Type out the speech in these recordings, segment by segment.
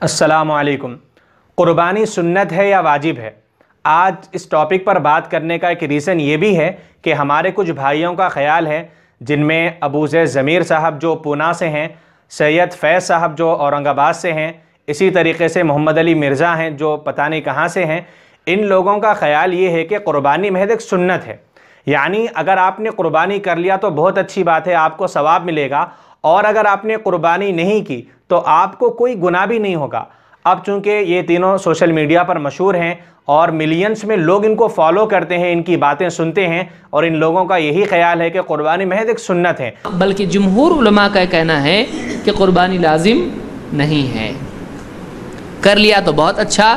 अस्सलामु अलैकुम। क़ुरबानी सुन्नत है या वाजिब है? आज इस टॉपिक पर बात करने का एक रीज़न ये भी है कि हमारे कुछ भाइयों का ख़्याल है, जिनमें अबू ज़ैद ज़मीर साहब जो पूना से हैं, सैयद फैज़ साहब जो औरंगाबाद से हैं, इसी तरीके से मोहम्मद अली मिर्ज़ा हैं जो पता नहीं कहाँ से हैं। इन लोगों का ख़्याल ये है कि क़ुरबानी महज एक सुन्नत है, यानी अगर आपने क़ुरबानी कर लिया तो बहुत अच्छी बात है, आपको सवाब मिलेगा, और अगर आपने क़ुरबानी नहीं की तो आपको कोई गुनाह भी नहीं होगा। अब चूँकि ये तीनों सोशल मीडिया पर मशहूर हैं और मिलियंस में लोग इनको फॉलो करते हैं, इनकी बातें सुनते हैं, और इन लोगों का यही ख्याल है कि क़ुरबानी महज एक सुन्नत है। बल्कि जमहूर उलमा का कहना है कि क़ुरबानी लाजिम नहीं है, कर लिया तो बहुत अच्छा,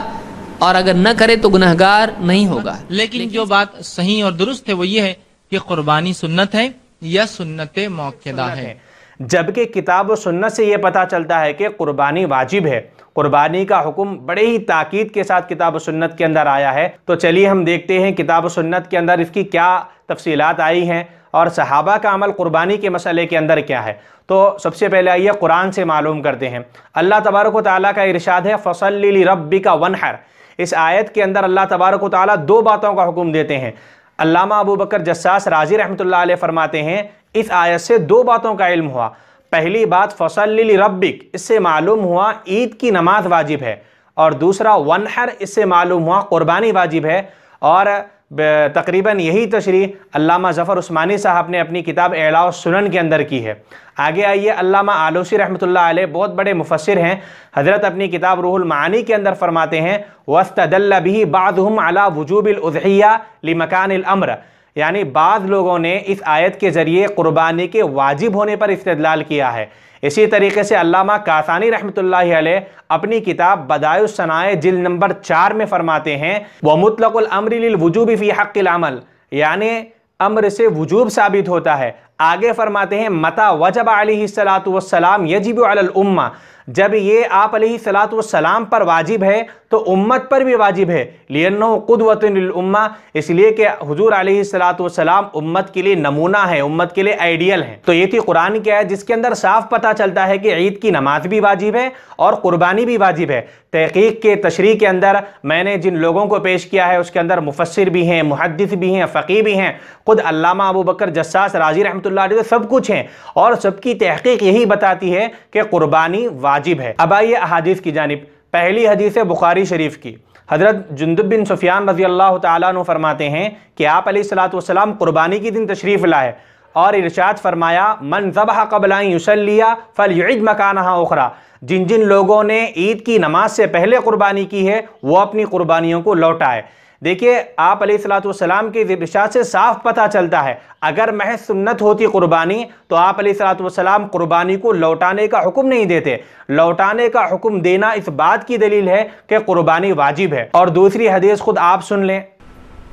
और अगर न करे तो गुनहगार नहीं होगा। लेकिन जो बात सही और दुरुस्त है वो ये है कि क़ुरबानी सुन्नत है या सुन्नत मौक़दा है। जबकि किताब व सुन्नत से ये पता चलता है कि क़ुरबानी वाजिब है। क़ुरबानी का हुक्म बड़े ही ताकीद के साथ किताब व सुन्नत के अंदर आया है। तो चलिए हम देखते हैं किताब व सुन्नत के अंदर इसकी क्या तफसीलात आई हैं और सहाबा का अमल क़ुरबानी के मसले के अंदर क्या है। तो सबसे पहले आइए कुरान से मालूम करते हैं। अल्लाह तबारक व तआला का इरशाद है, फ़सल्लि लिरब्बिका वन्हर। इस आयत के अंदर अल्लाह तबारक व तआला दो बातों का हुक्म देते हैं। अल्लामा अबू बकर जस्सास राजी रहमतुल्लाह अलैह फरमाते हैं, इस आयत से दो बातों का इल्म हुआ। पहली बात फ़सल्लि लिरब्बिक, इससे मालूम हुआ ईद की नमाज वाजिब है, और दूसरा वन्हर, इससे मालूम हुआ क़ुरबानी वाजिब है। और तकरीबन यही तशरीह अल्लामा ज़फ़र उस्मानी साहब ने अपनी किताब इलाउ सुनन के अंदर की है। आगे आइए, अल्लामा आलूसी रहमतुल्लाह अलैह बहुत बड़े मुफस्सिर हैं, हज़रत अपनी किताब रूहुल मानी के अंदर फरमाते हैं, वस्तदल्ल बिही बादहुम अला वुजूबिल उज़हिया लिमकानिल अम्र, यानी बाद लोगों ने इस आयत के ज़रिए क़ुरबानी के वाजिब होने पर इस्तिदलाल किया है। इसी तरीके से अल्लामा कासानी रहमतुल्लाहि अलैह अपनी किताब बदायुस सनाए जिल्द नंबर 4 में फरमाते हैं, व मुतलक़ुल अम्रि लिल वुजूबि फ़ी हक़्क़िल अमल, यानी अम्र से वजूब साबित होता है। आगे फरमाते हैं, मता वजब अलैहिस्सलातु वस्सलाम यजिबु अलल उम्मा, जब ये आप अलैहिस्सलातु वस्सलाम पर वाजिब है तो उम्मत पर भी वाजिब है। लिअन्नहु क़ुदवतुन लिल उम्मा, इसलिए कि हुज़ूर अलैहिस्सलातु वस्सलाम उम्मत के लिए नमूना है, उम्मत के लिए आइडियल है। तो ये थी कुरान की आयत जिसके अंदर साफ पता चलता है कि ईद की नमाज भी वाजिब है और क़ुरबानी भी वाजिब है। तहक़ीक़ के तशरीह के अंदर मैंने जिन लोगों को पेश किया है उसके अंदर मुफस्सिर भी हैं, मुहद्दिस भी हैं, फ़क़ीह भी हैं, खुद अल्लामा अबू बकर जस्सास राजी रहमतुल्लाह अलैह सब कुछ हैं, और सबकी तहक़ीक़ यही बताती है कि क़ुरबानी वाजिब है। अब आइए अहादीस की जानिब। पहली हदीस है बुखारी शरीफ की। हज़रत जुंदुब बिन सुफियान रज़ी अल्लाह तआला अन्हु फरमाते हैं कि आप अलैहिस्सलातु वस्सलाम क़ुरबानी के दिन तशरीफ़ लाए और इरशाद फरमाया, मन ज़बह क़ब्ल अन युसल्लिया फ़लयुइद मकानहा उख़रा, जिन जिन लोगों ने ईद की नमाज से पहले क़ुरबानी की है वो अपनी क़ुरबानियों को लौटाए। देखिए, आप अलैहिस्सलातु वस्सलाम के इरशाद से साफ पता चलता है, अगर महज सुन्नत होती क़ुरबानी तो आप अलैहिस्सलातु वस्सलाम क़ुरबानी को लौटाने का हुक्म नहीं देते। लौटाने का हुक्म देना इस बात की दलील है कि क़ुरबानी वाजिब है। और दूसरी हदीस खुद आप सुन लें।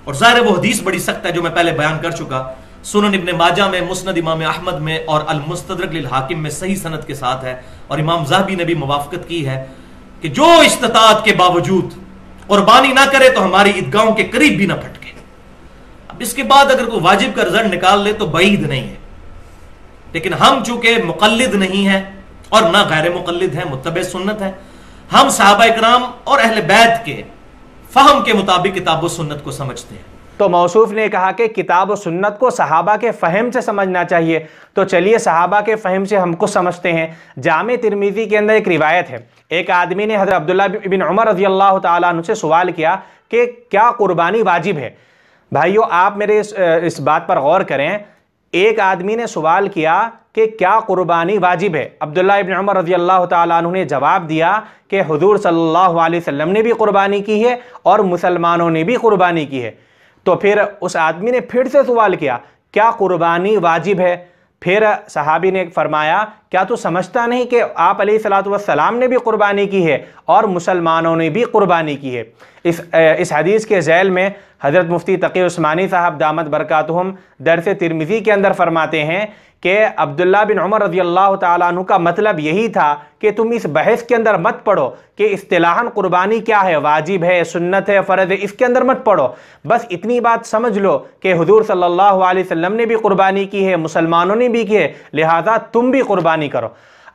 और ज़ाहिर वो हदीस बड़ी सख्त है जो मैं पहले बयान कर चुका, सुनन इब्न माजा में, मुस्नद इमाम अहमद में और अल मुस्तदरक लिल हाकिम में सही सनद के साथ है, और इमाम ज़हबी ने भी मुवाफ़क़त की है कि जो इस्तिताअत के बावजूद कुर्बानी ना करे तो हमारी ईदगाहों के करीब भी ना फटके। अब इसके बाद अगर कोई वाजिब का रिजल्ट निकाल ले तो बईद नहीं है, लेकिन हम चूंकि मुक़ल्लिद नहीं है और ना गैर मुक़ल्लिद है, मुत्तबे सुन्नत है, हम सहाबा इकराम और अहले बैत के फहम के मुताबिक किताब व सुन्नत को समझते हैं। तो मौसूफ ने कहा कि किताब व सुन्नत को सहाबा के फ़हम से समझना चाहिए। तो चलिए सहाबा के फ़हम से हमको समझते हैं। जामे तिरमिज़ी के अंदर एक रिवायत है, एक आदमी ने हज़रत अब्दुल्लाह बिन उमर रज़ी अल्लाह तआला अन्हु से सवाल किया कि क्या क़ुरबानी वाजिब है। भाइयों, आप मेरे इस बात पर गौर करें, एक आदमी ने सवाल किया कि क्या क़ुरबानी वाजिब है। अब्दुल्लाह इब्न उमर रज़ी अल्लाह तआला अन्हु ने जवाब दिया कि हुज़ूर सल्लल्लाहु अलैहि वसल्लम ने भी क़ुरबानी की है और मुसलमानों ने भी क़ुरबानी की है। तो फिर उस आदमी ने फिर से सवाल किया, क्या क़ुरबानी वाजिब है। फिर सहाबी ने फरमाया, क्या तू समझता नहीं कि आप अलैहिस्सलातु वस्सलाम ने भी क़ुरबानी की है और मुसलमानों ने भी क़ुरबानी की है। इस हदीस के झैल में हज़रत मुफ्ती तक़ी उस्मानी साहब दामत बरकातुहुम दर्स तिरमिज़ी के अंदर फरमाते हैं कि अब्दुल्लाह बिन उमर रज़ी अल्लाह तआला अन्हु का मतलब यही था कि तुम इस बहस के अंदर मत पढ़ो कि इस्तिलाहन कुर्बानी क्या है, वाजिब है, सुन्नत है, फ़र्ज़ है, इसके अंदर मत पढ़ो। बस इतनी बात समझ लो कि हुज़ूर सल्लल्लाहु अलैहि वसल्लम ने भी कुर्बानी की है, मुसलमानों ने भी की है, लिहाजा तुम भी कुर्बानी करो।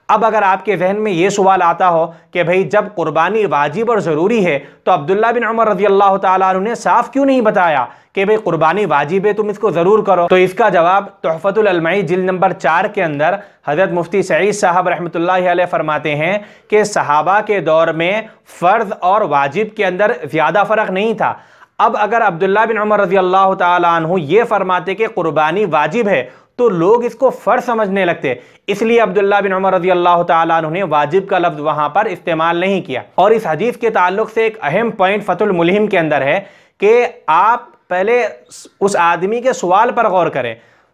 اب اگر آپ کے ذہن میں یہ سوال آتا ہو کہ بھئی جب قربانی واجب اور ضروری ہے تو عبداللہ بن عمر رضی اللہ تعالیٰ عنہ نے صاف کیوں نہیں بتایا کہ بھئی قربانی واجب ہے تم اس کو ضرور کرو؟ تو اس کا جواب تحفۃ العلمائی جلد نمبر 4 کے اندر حضرت مفتی سعید صاحب رحمۃ اللہ علیہ فرماتے ہیں کہ صحابہ کے دور میں فرض اور واجب کے اندر زیادہ فرق نہیں تھا۔ اب اگر عبداللہ بن عمر رضی اللہ تعالیٰ عنہ یہ فرماتے کہ قربانی واجب ہے تو لوگ اس کو فرض سمجھنے لگتے، اس لیے عبداللہ بن عمر رضی اللہ تعالیٰ عنہ نے واجب کا لفظ وہاں پر استعمال نہیں کیا۔ اور اس حدیث کے تعلق سے ایک اہم پوائنٹ فتح الملہم کے اندر ہے کہ آپ پہلے اس آدمی کے سوال پر غور کریں۔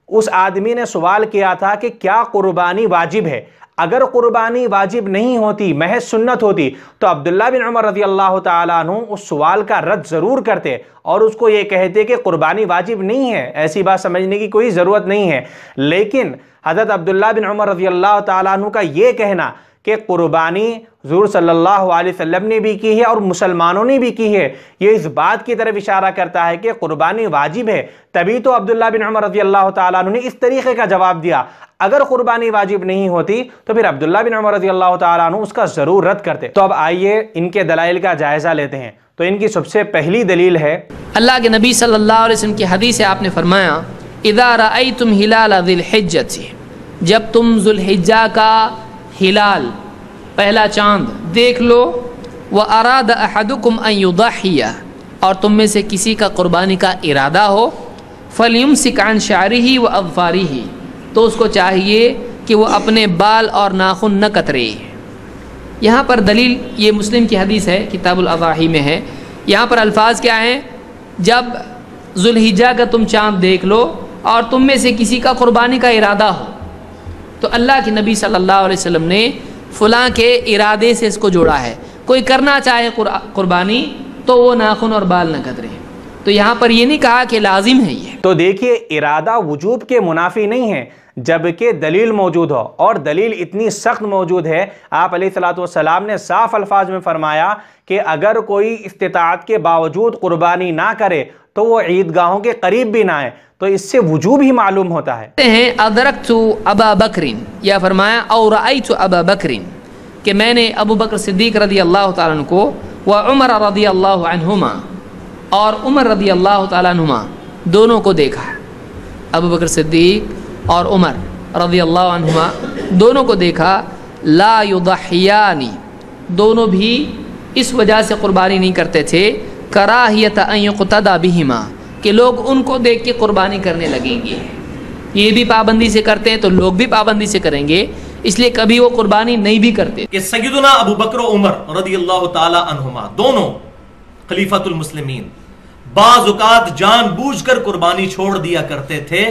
اس آدمی نے سوال کیا تھا کہ کیا قربانی واجب ہے؟ اگر قربانی واجب نہیں ہوتی، محض سنت ہوتی، تو عبداللہ بن عمر رضی اللہ تعالیٰ عنہ اس سوال کا رد ضرور کرتے اور اس کو یہ کہتے کہ قربانی واجب نہیں ہے، ایسی بات سمجھنے کی کوئی ضرورت نہیں ہے۔ لیکن حضرت عبداللہ بن عمر رضی اللہ تعالیٰ عنہ کا یہ کہنا کہ قربانی حضور صلی اللہ علیہ وسلم نے بھی کی ہے اور مسلمانوں نے بھی کی ہے، یہ اس بات کی طرف اشارہ کرتا ہے کہ قربانی واجب ہے، تبھی تو عبداللہ بن عمر رضی اللہ تعالیٰ عنہ نے اس طریقے کا جواب دیا۔ اگر قربانی واجب نہیں ہوتی تو پھر عبداللہ بن عمر رضی اللہ تعالیٰ عنہ اس کا ضرور رد کرتے۔ تو اب آئیے ان کے دلائل کا جائزہ لیتے ہیں۔ تو ان کی سب سے پہلی دلیل ہے اللہ کے نبی صلی اللہ علیہ وسلم کی حدیث ہے، آپ نے فرمایا اذا رأیتم ہلال ذی الحجۃ، جب تم ذو الحجہ کا ہلال پہلا چاند دیکھ لو، وَأَرَادَ أَحَدُكُمْ أَن يُضَحِّيَ، اور تم میں سے کسی کا قربانی کا ارادہ ہو، فَلْيُمْسِكْ عَنْ شَعْرِهِ وَأَظْفَارِهِ، تو اس کو چاہیے کہ وہ اپنے بال اور ناخن نہ کترے۔ یہاں پر دلیل یہ مسلم کی حدیث ہے، کتاب الاضاحی میں ہے۔ یہاں پر الفاظ کیا ہیں؟ جب ذو الحجہ کا تم چاند دیکھ لو اور تم میں سے کسی کا قربانی کا ارادہ ہو، تو اللہ کے نبی صلی اللہ علیہ وسلم نے فلاں کے ارادے سے اس کو جوڑا ہے۔ کوئی کرنا چاہے قربانی تو وہ ناخن اور بال نہ کترے، تو یہاں پر یہ نہیں کہا کہ لازم ہے یہ۔ تو دیکھیے، ارادہ وجوب کے منافی نہیں ہے جبکہ دلیل موجود ہو، اور دلیل اتنی سخت موجود ہے۔ آپ علیہ الصلوۃ والسلام نے صاف الفاظ میں فرمایا کہ اگر کوئی استطاعت کے باوجود قربانی نہ کرے تو وہ عیدگاہوں کے قریب بھی نہ آئے، تو اس سے وجوب ہی معلوم ہوتا ہے۔ ادرکت ابا بکر، یا فرمایا او رأیت ابا بکر، کہ میں نے ابو بکر صدیق رضی اللہ تعالیٰ عنہ کو، وعمر رضی اللہ عنہما، اور عمر رضی اللہ تعالیٰ عنہما، دونوں کو دیکھا۔ ابو بکر صدیق اور عمر رضی اللہ عنہما دونوں کو دیکھا، لا یضحیانی، دونوں بھی اس وجہ سے قربانی نہیں کرتے تھے، کراہیت ان یقتدی بہما، کہ لوگ ان کو دیکھ کے قربانی کرنے لگیں گے، یہ بھی پابندی سے کرتے ہیں تو لوگ بھی پابندی سے کریں گے، اس لیے کبھی وہ قربانی نہیں بھی کرتے۔ کہ سیدنا ابو بکر و عمر رضی اللہ تعالی عنہما دونوں خلیفۃ المسلمین بعض اوقات جان بوجھ کر قربانی چھوڑ دیا کرتے تھے،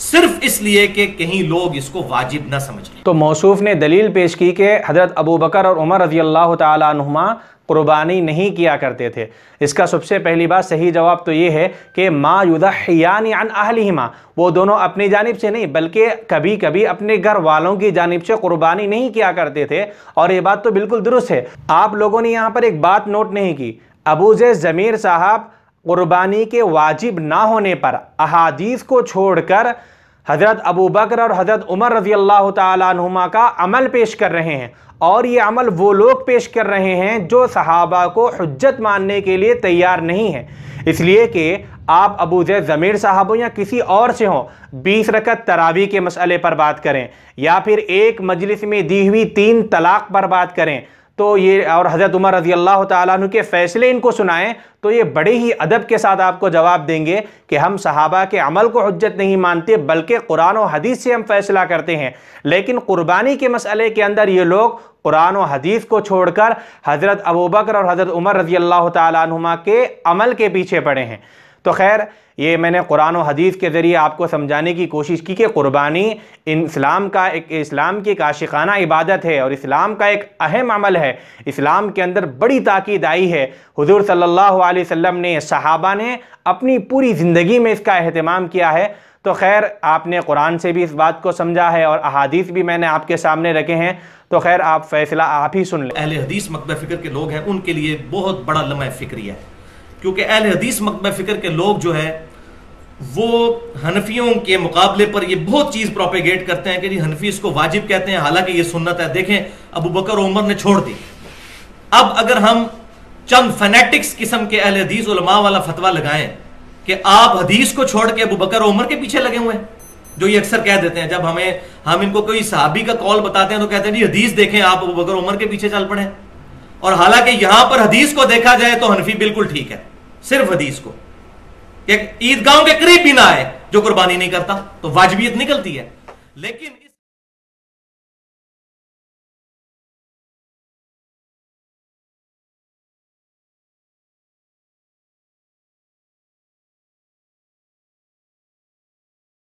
صرف اس لیے کہ کہیں لوگ اس کو واجب نہ سمجھ لیں۔ تو موصوف نے دلیل پیش کی کہ حضرت ابو بکر اور عمر رضی اللہ تعالی عنہما قربانی نہیں کیا کرتے تھے۔ اس کا سب سے پہلی بات صحیح جواب تو یہ ہے کہ ما یضحیان عن اہلہما، وہ دونوں اپنی جانب سے نہیں بلکہ کبھی کبھی اپنے گھر والوں کی جانب سے قربانی نہیں کیا کرتے تھے، اور یہ بات تو بالکل درست ہے۔ آپ لوگوں نے یہاں پر ایک بات نوٹ نہیں کی، ابو زید ضمیر صاحب قربانی کے واجب نہ ہونے پر احادیث کو چھوڑ کر حضرت ابو بکر اور حضرت عمر رضی اللہ تعالی عنہما کا عمل پیش کر رہے ہیں، اور یہ عمل وہ لوگ پیش کر رہے ہیں جو صحابہ کو حجت ماننے کے لیے تیار نہیں ہیں۔ اس لیے کہ آپ ابو زید ضمیر صاحب ہوں یا کسی اور سے ہوں، 20 رکعت تراویح کے مسئلے پر بات کریں یا پھر ایک مجلس میں دی ہوئی 3 طلاق پر بات کریں، تو یہ اور حضرت عمر رضی اللہ تعالیٰ عنہ کے فیصلے ان کو سنائیں، تو یہ بڑے ہی ادب کے ساتھ آپ کو جواب دیں گے کہ ہم صحابہ کے عمل کو حجت نہیں مانتے بلکہ قرآن و حدیث سے ہم فیصلہ کرتے ہیں۔ لیکن قربانی کے مسئلے کے اندر یہ لوگ قرآن و حدیث کو چھوڑ کر حضرت ابو بکر اور حضرت عمر رضی اللہ تعالیٰ عنہما کے عمل کے پیچھے پڑے ہیں۔ تو خیر، یہ میں نے قرآن و حدیث کے ذریعے آپ کو سمجھانے کی کوشش کی کہ قربانی اسلام کی ایک عاشقانہ عبادت ہے اور اسلام کا ایک اہم عمل ہے۔ اسلام کے اندر بڑی تاکید آئی ہے، حضور صلی اللہ علیہ وسلم نے، صحابہ نے اپنی پوری زندگی میں اس کا اہتمام کیا ہے۔ تو خیر، آپ نے قرآن سے بھی اس بات کو سمجھا ہے اور احادیث بھی میں نے آپ کے سامنے رکھے ہیں، تو خیر آپ فیصلہ آپ ہی سن لیں۔ اہل حدیث مکتبہ فکر کے لوگ ہیں، ان کے لیے بہت بڑا لمحہ فکری ہے، کیونکہ اہل حدیث مکتبہ فکر کے لوگ جو ہے وہ حنفیوں کے مقابلے پر یہ بہت چیز پروپیگیٹ کرتے ہیں کہ جی حنفی اس کو واجب کہتے ہیں، حالانکہ یہ سنت ہے. دیکھیں ابو بکر و عمر نے چھوڑ دی. اب اگر ہم چند فینیٹکس قسم کے اہل حدیث علماء والا فتویٰ لگائیں کہ آپ حدیث کو چھوڑ کے ابو بکر و عمر کے پیچھے لگے ہوئے ہیں، جو یہ اکثر کہہ دیتے ہیں جب ہم ان کو کوئی صحابی کا قول بتاتے ہیں تو کہتے ہیں جی حدیث دیکھیں آپ ابو بکر و عمر کے پیچھے چل پڑے. اور حالانکہ یہاں پر حدیث کو دیکھا جائے تو حنفی بالکل ٹھیک ہے، صرف حدیث کو کہ عیدگاہوں کے قریب بھی نہ آئے جو قربانی نہیں کرتا تو واجبیت نکلتی ہے. لیکن